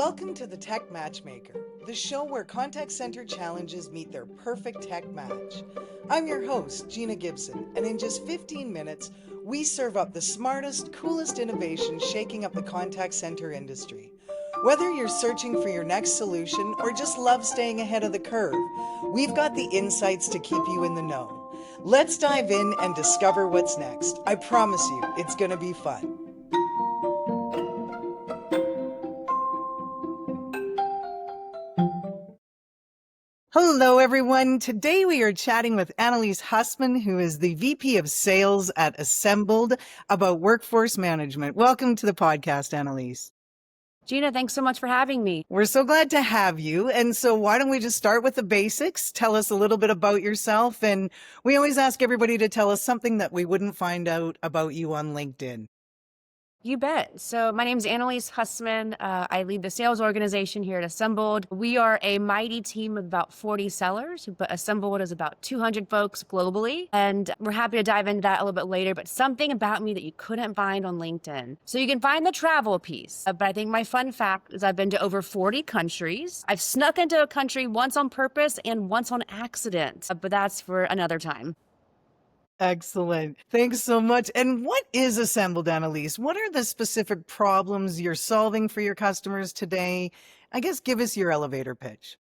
Welcome to the Tech Matchmaker, the show where contact center challenges meet their perfect tech match. I'm your host, Gina Gibson, and in just 15 minutes, we serve up the smartest, coolest innovations shaking up the contact center industry. Whether you're searching for your next solution or just love staying ahead of the curve, we've got the insights to keep you in the know. Let's dive in and discover what's next. I promise you, it's going to be fun. Hello, everyone. Today we are chatting with Annelies Husmann, who is the VP of Sales at Assembled, about workforce management. Welcome to the podcast, Annelies. Gina, thanks so much for having me. We're so glad to have you. And so why don't we just start with the basics? Tell us a little bit about yourself. And we always ask everybody to tell us something that we wouldn't find out about you on LinkedIn. You bet. So my name is Annelies Husmann. I lead the sales organization here at Assembled. We are a mighty team of about 40 sellers, but Assembled is about 200 folks globally. And we're happy to dive into that a little bit later, but something about me that you couldn't find on LinkedIn. So you can find the travel piece, but I think my fun fact is I've been to over 40 countries. I've snuck into a country once on purpose and once on accident, but that's for another time. Excellent. Thanks so much. And what is Assembled, Annelies? What are the specific problems you're solving for your customers today? I guess give us your elevator pitch.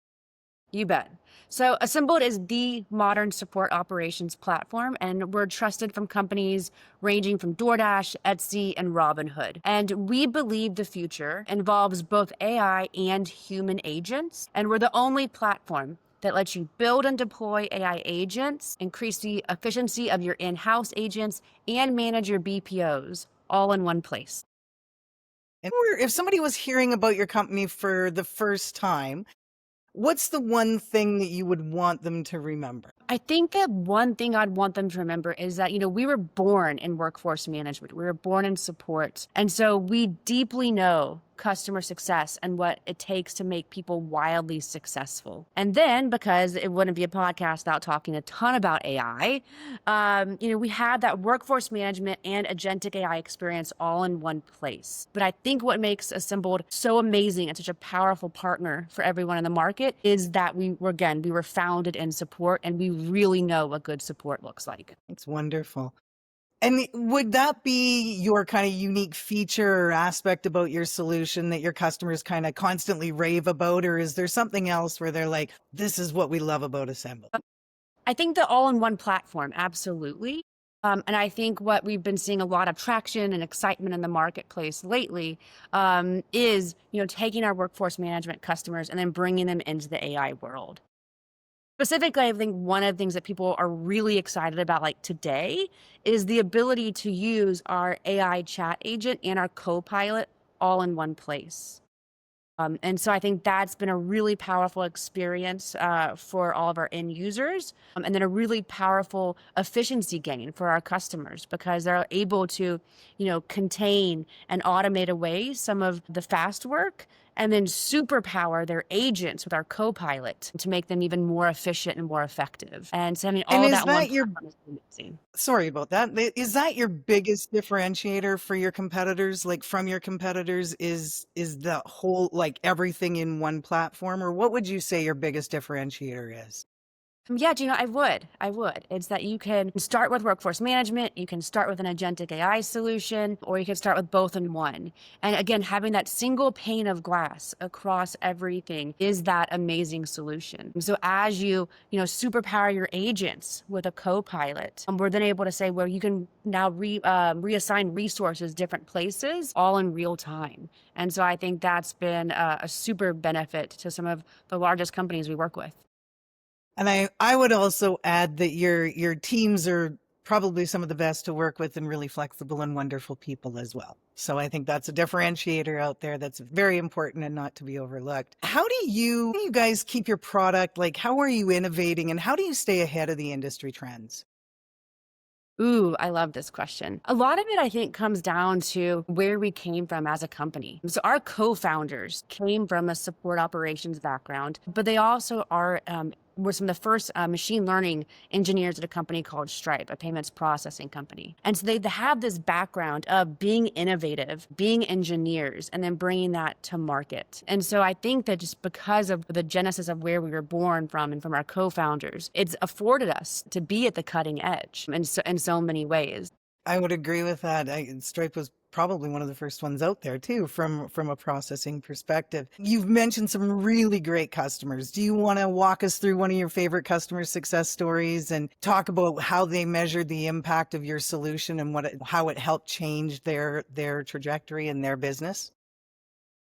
You bet. So Assembled is the modern support operations platform, and we're trusted from companies ranging from DoorDash, Etsy, and Robinhood. And we believe the future involves both AI and human agents, and we're the only platform that lets you build and deploy AI agents, increase the efficiency of your in-house agents, and manage your BPOs all in one place. And if somebody was hearing about your company for the first time, what's the one thing that you would want them to remember? I think that one thing I'd want them to remember is that, we were born in workforce management. We were born in support. And so we deeply know customer success and what it takes to make people wildly successful. And then, because it wouldn't be a podcast without talking a ton about AI, we had that workforce management and agentic AI experience all in one place. But I think what makes Assembled so amazing and such a powerful partner for everyone in the market is that we were founded in support, and we really know what good support looks like. It's wonderful. And would that be your kind of unique feature or aspect about your solution that your customers kind of constantly rave about? Or is there something else where they're like, this is what we love about Assembled? I think the all-in-one platform, absolutely. And I think what we've been seeing a lot of traction and excitement in the marketplace lately is, taking our workforce management customers and then bringing them into the AI world. Specifically, I think one of the things that people are really excited about, like today, is the ability to use our AI chat agent and our co-pilot all in one place. And so I think that's been a really powerful experience for all of our end users, and then a really powerful efficiency gain for our customers because they're able to, contain and automate away some of the fast work and then superpower their agents with our co-pilot to make them even more efficient and more effective. And so, all of that is amazing. Sorry about that. Is that your biggest differentiator for your competitors? Like from your competitors is the whole, like everything in one platform? Or what would you say your biggest differentiator is? Yeah, Gina, I would. It's that you can start with workforce management, you can start with an agentic AI solution, or you can start with both in one. And again, having that single pane of glass across everything is that amazing solution. So as you superpower your agents with a co-pilot, we're then able to say, well, you can now reassign resources different places all in real time. And so I think that's been a super benefit to some of the largest companies we work with. And I would also add that your teams are probably some of the best to work with and really flexible and wonderful people as well. So I think that's a differentiator out there that's very important and not to be overlooked. How do you guys keep your product? Like, how are you innovating and how do you stay ahead of the industry trends? Ooh, I love this question. A lot of it, I think, comes down to where we came from as a company. So our co-founders came from a support operations background, but they also are were some of the first machine learning engineers at a company called Stripe, a payments processing company. And so they have this background of being innovative, being engineers, and then bringing that to market. And so I think that just because of the genesis of where we were born from and from our co-founders, it's afforded us to be at the cutting edge in so many ways. I would agree with that. Stripe was probably one of the first ones out there too, from a processing perspective. You've mentioned some really great customers. Do you want to walk us through one of your favorite customer success stories and talk about how they measured the impact of your solution and how it helped change their trajectory and their business?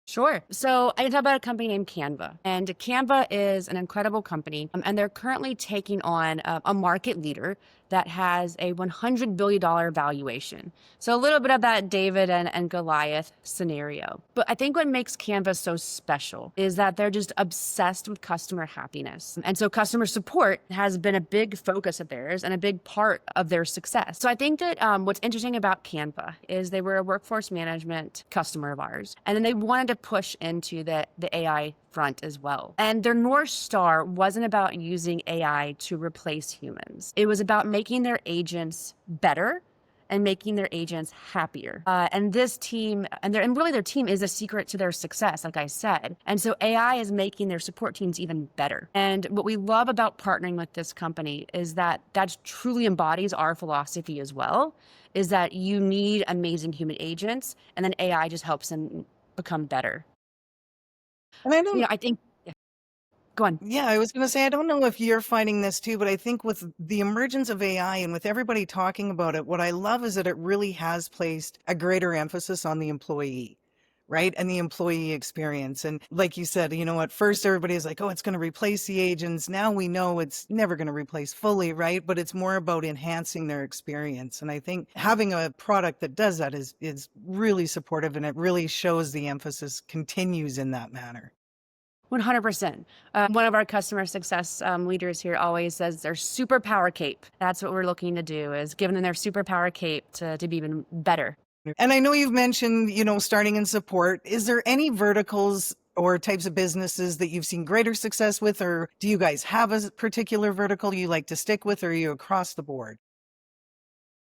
Sure. So I talk about a company named Canva, and Canva is an incredible company, and they're currently taking on a market leader that has a $100 billion valuation. So a little bit of that David and Goliath scenario. But I think what makes Canva so special is that they're just obsessed with customer happiness. And so customer support has been a big focus of theirs and a big part of their success. So I think that what's interesting about Canva is they were a workforce management customer of ours, and then they wanted to push into the AI front as well. And their North Star wasn't about using AI to replace humans. It was about making their agents better and making their agents happier. And this team, and really their team is a secret to their success, like I said. And so AI is making their support teams even better. And what we love about partnering with this company is that truly embodies our philosophy as well, is that you need amazing human agents, and then AI just helps them become better. And I don't I think, yeah, go on. Yeah, I was going to say, I don't know if you're finding this too, but I think with the emergence of AI and with everybody talking about it, what I love is that it really has placed a greater emphasis on the employee, right? And the employee experience. And like you said, at first everybody is like, oh, it's going to replace the agents. Now we know it's never going to replace fully, right? But it's more about enhancing their experience. And I think having a product that does that is really supportive, and it really shows the emphasis continues in that manner. 100%. One of our customer success leaders here always says their superpower cape. That's what we're looking to do, is give them their superpower cape to be even better. And I know you've mentioned, starting in support. Is there any verticals or types of businesses that you've seen greater success with, or do you guys have a particular vertical you like to stick with, or are you across the board?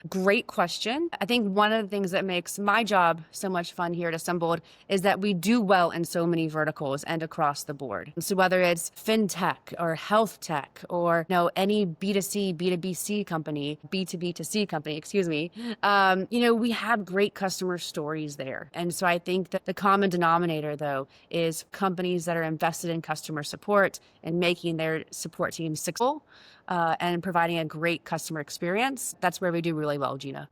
Great question. I think one of the things that makes my job so much fun here at Assembled is that we do well in so many verticals and across the board. So whether it's FinTech or HealthTech or any B2C, B2B2C company, B2B2C company, excuse me, we have great customer stories there. And so I think that the common denominator, though, is companies that are invested in customer support and making their support teams successful. And providing a great customer experience. That's where we do really well, Gina.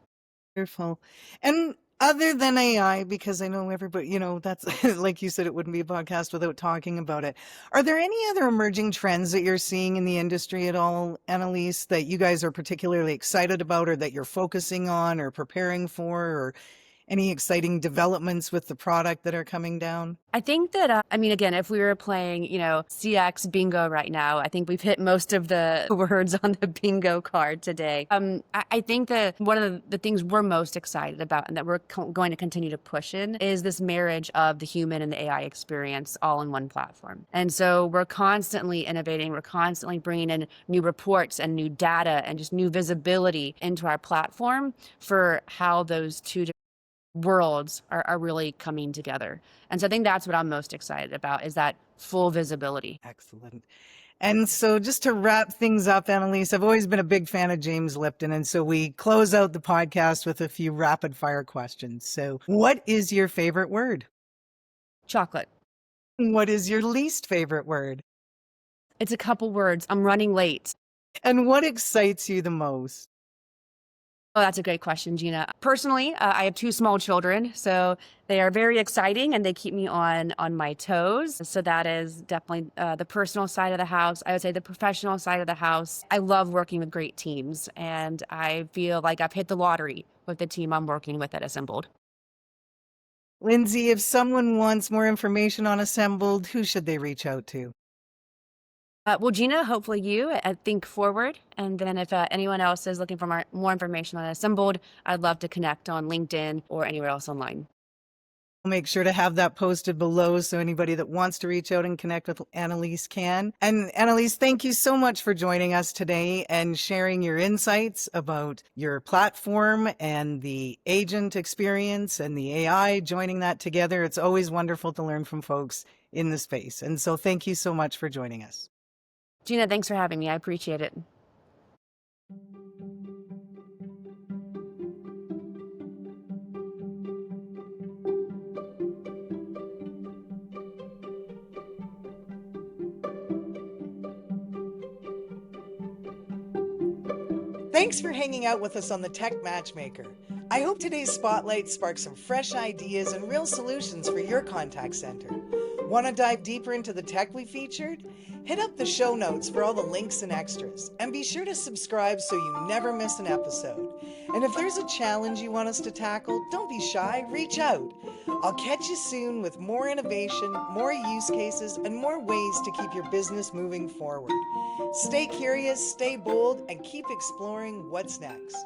Wonderful. And other than AI, because I know everybody, that's like you said, it wouldn't be a podcast without talking about it. Are there any other emerging trends that you're seeing in the industry at all, Annelies, that you guys are particularly excited about, or that you're focusing on or preparing for, or any exciting developments with the product that are coming down? I think that, again, if we were playing, CX bingo right now, I think we've hit most of the words on the bingo card today. I think that one of the things we're most excited about and that we're going to continue to push in is this marriage of the human and the AI experience all in one platform. And so we're constantly innovating. We're constantly bringing in new reports and new data and just new visibility into our platform for how those two worlds are really coming together. And so I think that's what I'm most excited about, is that full visibility. Excellent. And so just to wrap things up, Annelies, I've always been a big fan of James Lipton. And so we close out the podcast with a few rapid fire questions. So what is your favorite word? Chocolate. What is your least favorite word? It's a couple words. I'm running late. And what excites you the most? Oh, that's a great question, Gina. Personally, I have two small children, so they are very exciting and they keep me on my toes. So that is definitely the personal side of the house. I would say the professional side of the house. I love working with great teams, and I feel like I've hit the lottery with the team I'm working with at Assembled. Lindsay, if someone wants more information on Assembled, who should they reach out to? Well, Gina, hopefully you at Think Forward. And then if anyone else is looking for more information on Assembled, I'd love to connect on LinkedIn or anywhere else online. I'll make sure to have that posted below so anybody that wants to reach out and connect with Annelies can. And Annelies, thank you so much for joining us today and sharing your insights about your platform and the agent experience and the AI, joining that together. It's always wonderful to learn from folks in the space. And so thank you so much for joining us. Gina, thanks for having me. I appreciate it. Thanks for hanging out with us on the Tech Matchmaker. I hope today's spotlight sparks some fresh ideas and real solutions for your contact center. Want to dive deeper into the tech we featured? Hit up the show notes for all the links and extras, and be sure to subscribe so you never miss an episode. And if there's a challenge you want us to tackle, don't be shy, reach out. I'll catch you soon with more innovation, more use cases, and more ways to keep your business moving forward. Stay curious, stay bold, and keep exploring what's next.